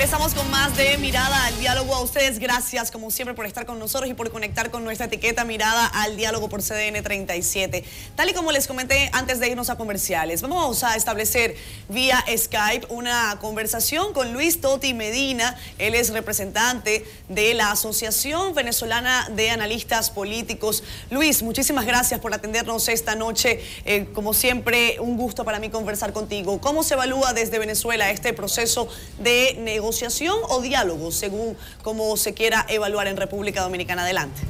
Regresamos con más de Mirada al Diálogo. A ustedes gracias, como siempre, por estar con nosotros y por conectar con nuestra etiqueta Mirada al Diálogo por CDN 37. Tal y como les comenté antes de irnos a comerciales, vamos a establecer vía Skype una conversación con Luis Toti Medina. Él es representante de la Asociación Venezolana de Analistas Políticos. Luis, muchísimas gracias por atendernos esta noche. Como siempre, un gusto para mí conversar contigo. ¿Cómo se evalúa desde Venezuela este proceso de negociación o diálogo, según como se quiera evaluar en República Dominicana? Adelante.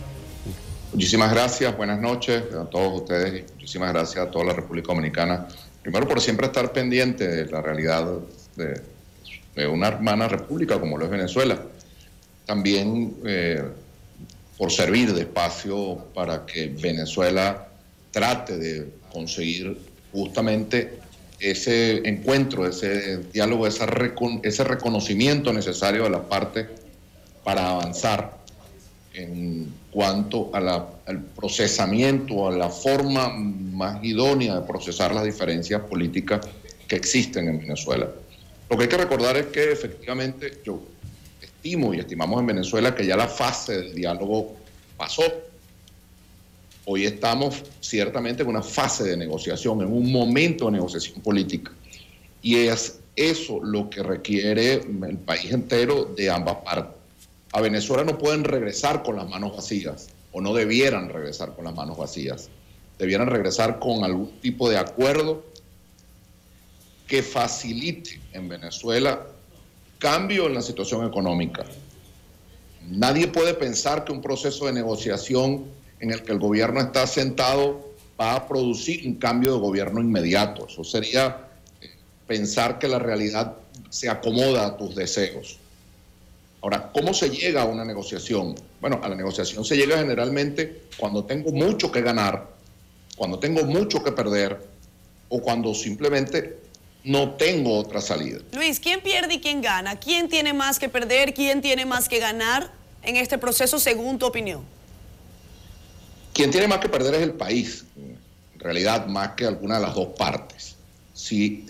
Muchísimas gracias, buenas noches a todos ustedes y muchísimas gracias a toda la República Dominicana. Primero por siempre estar pendiente de la realidad de una hermana república como lo es Venezuela. También por servir de espacio para que Venezuela trate de conseguir justamente ese encuentro, ese diálogo, ese reconocimiento necesario de la parte para avanzar en cuanto a al procesamiento, a la forma más idónea de procesar las diferencias políticas que existen en Venezuela. Lo que hay que recordar es que efectivamente yo estimo y estimamos en Venezuela que ya la fase del diálogo pasó. Hoy estamos ciertamente en una fase de negociación, en un momento de negociación política. Y es eso lo que requiere el país entero de ambas partes. A Venezuela no pueden regresar con las manos vacías, o no debieran regresar con las manos vacías. Debieran regresar con algún tipo de acuerdo que facilite en Venezuela cambio en la situación económica. Nadie puede pensar que un proceso de negociación en el que el gobierno está sentado va a producir un cambio de gobierno inmediato. Eso sería pensar que la realidad se acomoda a tus deseos. Ahora, ¿cómo se llega a una negociación? Bueno, a la negociación se llega generalmente cuando tengo mucho que ganar, cuando tengo mucho que perder o cuando simplemente no tengo otra salida. Luis, ¿quién pierde y quién gana? ¿Quién tiene más que perder? ¿Quién tiene más que ganar en este proceso, según tu opinión? Quien tiene más que perder es el país, en realidad más que alguna de las dos partes. Si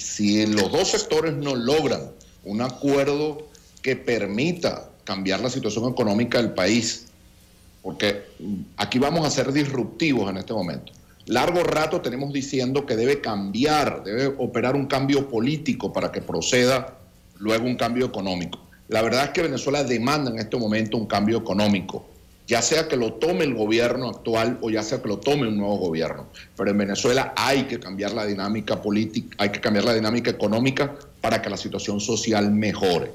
los dos sectores no logran un acuerdo que permita cambiar la situación económica del país, porque aquí vamos a ser disruptivos en este momento. Largo rato tenemos diciendo que debe cambiar, debe operar un cambio político para que proceda luego un cambio económico. La verdad es que Venezuela demanda en este momento un cambio económico, ya sea que lo tome el gobierno actual o ya sea que lo tome un nuevo gobierno. Pero en Venezuela hay que cambiar la dinámica política, hay que cambiar la dinámica económica para que la situación social mejore.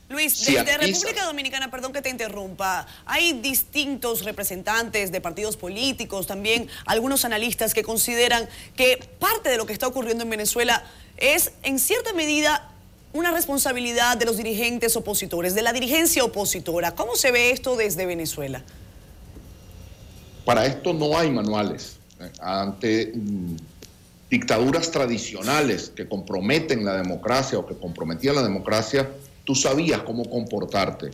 Luis, desde República Dominicana, perdón que te interrumpa, hay distintos representantes de partidos políticos, también algunos analistas que consideran que parte de lo que está ocurriendo en Venezuela es, en cierta medida, una responsabilidad de los dirigentes opositores, de la dirigencia opositora. ¿Cómo se ve esto desde Venezuela? Para esto no hay manuales. Ante dictaduras tradicionales que comprometen la democracia o que comprometían la democracia, tú sabías cómo comportarte.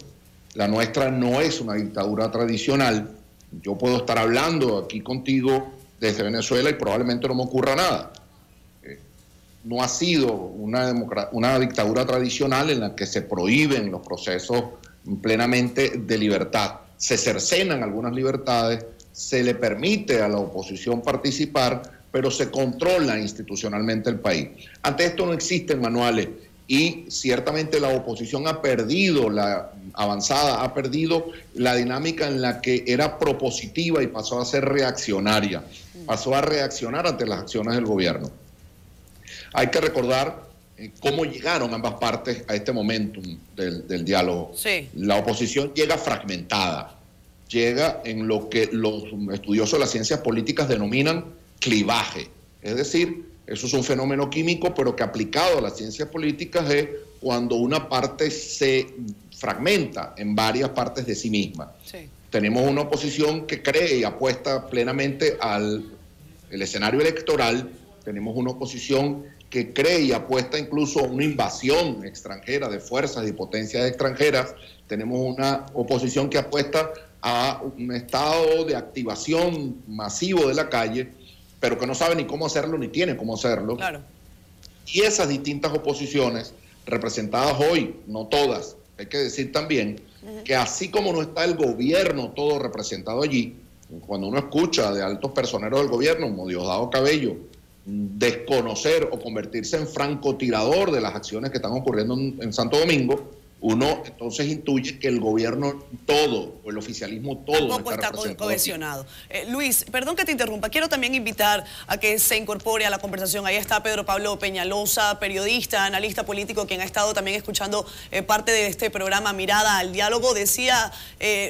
La nuestra no es una dictadura tradicional. Yo puedo estar hablando aquí contigo desde Venezuela y probablemente no me ocurra nada. No ha sido una dictadura tradicional en la que se prohíben los procesos plenamente de libertad. Se cercenan algunas libertades, se le permite a la oposición participar, pero se controla institucionalmente el país. Ante esto no existen manuales y ciertamente la oposición ha perdido la avanzada, ha perdido la dinámica en la que era propositiva y pasó a ser reaccionaria. Pasó a reaccionar ante las acciones del gobierno. Hay que recordar cómo llegaron ambas partes a este momentum del diálogo. Sí. La oposición llega fragmentada, llega en lo que los estudiosos de las ciencias políticas denominan clivaje. Es decir, eso es un fenómeno químico, pero que aplicado a las ciencias políticas es cuando una parte se fragmenta en varias partes de sí misma. Sí. Tenemos una oposición que cree y apuesta plenamente al escenario electoral. Tenemos una oposición que cree y apuesta incluso a una invasión extranjera de fuerzas y potencias extranjeras. Tenemos una oposición que apuesta a un estado de activación masivo de la calle, pero que no sabe ni cómo hacerlo ni tiene cómo hacerlo. Claro. Y esas distintas oposiciones, representadas hoy, no todas, hay que decir también que así como no está el gobierno todo representado allí, cuando uno escucha de altos personeros del gobierno, como Diosdado Cabello, desconocer o convertirse en francotirador de las acciones que están ocurriendo en Santo Domingo, uno entonces intuye que el gobierno todo, o el oficialismo todo, tampoco está cohesionado. Luis, perdón que te interrumpa, quiero también invitar a que se incorpore a la conversación. Ahí está Pedro Pablo Peñalosa, periodista, analista político, quien ha estado también escuchando parte de este programa Mirada al Diálogo. Decía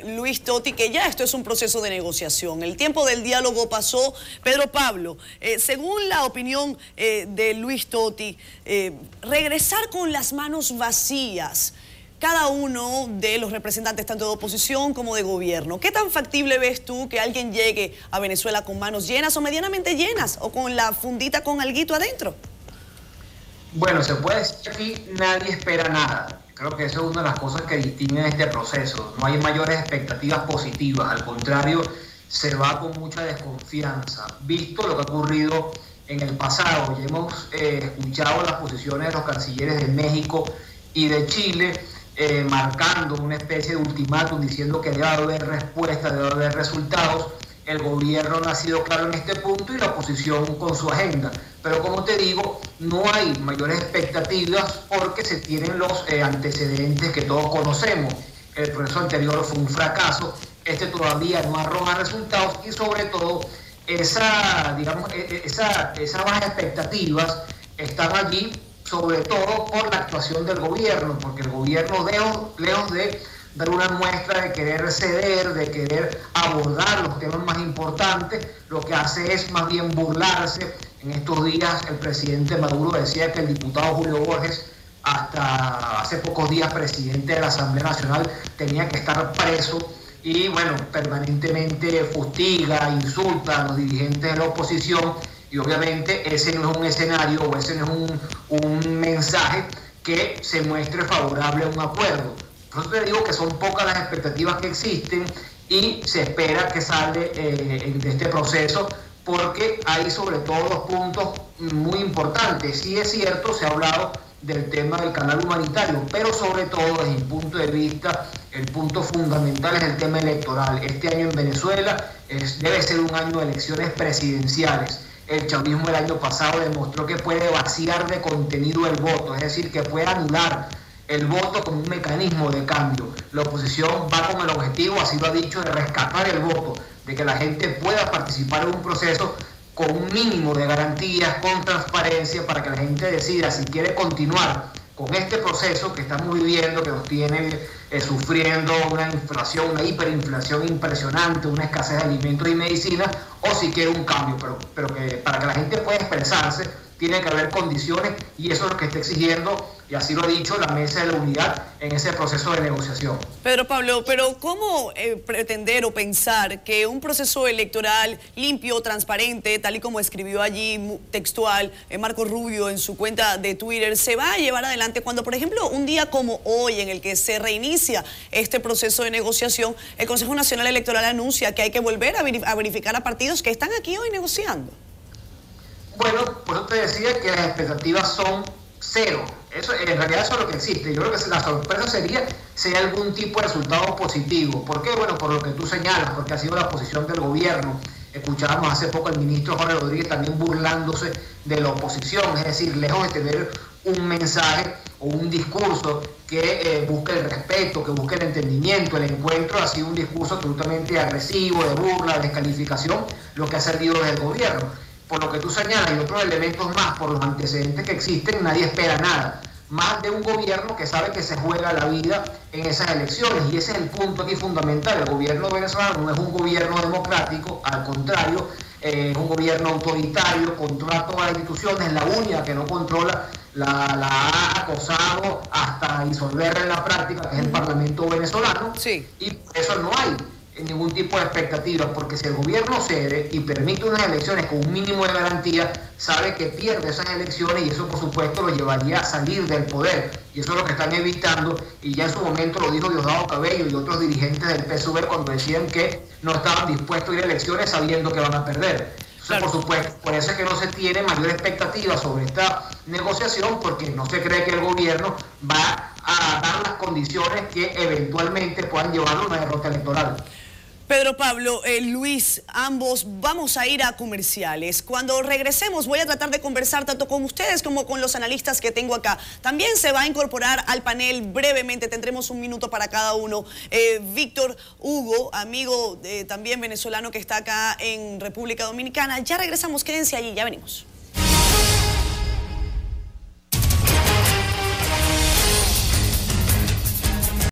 Luis Totti que ya esto es un proceso de negociación. El tiempo del diálogo pasó. Pedro Pablo, según la opinión de Luis Totti, regresar con las manos vacías cada uno de los representantes, tanto de oposición como de gobierno. ¿Qué tan factible ves tú que alguien llegue a Venezuela con manos llenas o medianamente llenas, o con la fundita con alguito adentro? Bueno, se puede decir que aquí nadie espera nada. Creo que eso es una de las cosas que distinguen este proceso. No hay mayores expectativas positivas, al contrario, se va con mucha desconfianza. Visto lo que ha ocurrido en el pasado, ya hemos escuchado las posiciones de los cancilleres de México y de Chile, marcando una especie de ultimátum, diciendo que debe haber respuesta, debe haber resultados. El gobierno no ha sido claro en este punto y la oposición con su agenda. Pero como te digo, no hay mayores expectativas porque se tienen los antecedentes que todos conocemos. El proceso anterior fue un fracaso, este todavía no arroja resultados y sobre todo esas bajas expectativas están allí, sobre todo por la actuación del gobierno, porque el gobierno, lejos de dar una muestra de querer ceder, de querer abordar los temas más importantes, lo que hace es más bien burlarse. En estos días el presidente Maduro decía que el diputado Julio Borges, hasta hace pocos días presidente de la Asamblea Nacional, tenía que estar preso, y bueno, permanentemente fustiga, insulta a los dirigentes de la oposición. Y obviamente ese no es un escenario o ese no es un mensaje que se muestre favorable a un acuerdo. Por eso te digo que son pocas las expectativas que existen y se espera que salga de este proceso, porque hay sobre todo dos puntos muy importantes. Sí es cierto, se ha hablado del tema del canal humanitario, pero sobre todo desde mi punto de vista el punto fundamental es el tema electoral. Este año en Venezuela debe ser un año de elecciones presidenciales. El chavismo el año pasado demostró que puede vaciar de contenido el voto, es decir, que puede anular el voto como un mecanismo de cambio. La oposición va con el objetivo, así lo ha dicho, de rescatar el voto, de que la gente pueda participar en un proceso con un mínimo de garantías, con transparencia, para que la gente decida si quiere continuar con este proceso que estamos viviendo, que nos tiene sufriendo una inflación, una hiperinflación impresionante, una escasez de alimentos y medicinas, o si quiere un cambio, pero que para que la gente pueda expresarse tiene que haber condiciones, y eso es lo que está exigiendo, y así lo ha dicho la Mesa de la Unidad en ese proceso de negociación. Pedro Pablo, pero ¿cómo pretender o pensar que un proceso electoral limpio, transparente, tal y como escribió allí textual Marco Rubio en su cuenta de Twitter, se va a llevar adelante cuando, por ejemplo, un día como hoy, en el que se reinicia este proceso de negociación, el Consejo Nacional Electoral anuncia que hay que volver a verificar a partidos que están aquí hoy negociando? Bueno, por eso te decía que las expectativas son cero. Eso, en realidad eso es lo que existe. Yo creo que la sorpresa sería si hay algún tipo de resultado positivo. ¿Por qué? Bueno, por lo que tú señalas, porque ha sido la posición del gobierno. Escuchábamos hace poco al ministro Jorge Rodríguez también burlándose de la oposición, es decir, lejos de tener un mensaje o un discurso que busque el respeto, que busque el entendimiento, el encuentro, ha sido un discurso absolutamente agresivo, de burla, de descalificación, lo que ha salido desde el gobierno. Por lo que tú señalas y otros elementos más, por los antecedentes que existen, nadie espera nada más de un gobierno que sabe que se juega la vida en esas elecciones, y ese es el punto aquí fundamental. El gobierno venezolano no es un gobierno democrático, al contrario, es un gobierno autoritario, controla todas las instituciones, la única que no controla la ha acosado hasta disolverla en la práctica, que es el Parlamento venezolano, sí. Y por eso no hay ningún tipo de expectativas, porque si el gobierno cede y permite unas elecciones con un mínimo de garantía, sabe que pierde esas elecciones, y eso por supuesto lo llevaría a salir del poder, y eso es lo que están evitando, y ya en su momento lo dijo Diosdado Cabello y otros dirigentes del PSUV cuando decían que no estaban dispuestos a ir a elecciones sabiendo que van a perder. Entonces, por supuesto, por eso es que no se tiene mayor expectativa sobre esta negociación, porque no se cree que el gobierno va a dar las condiciones que eventualmente puedan llevarlo a una derrota electoral. Pedro Pablo, Luis, ambos vamos a ir a comerciales. Cuando regresemos voy a tratar de conversar tanto con ustedes como con los analistas que tengo acá. También se va a incorporar al panel brevemente, tendremos un minuto para cada uno. Víctor Hugo, amigo también venezolano que está acá en República Dominicana. Ya regresamos, quédense allí, ya venimos.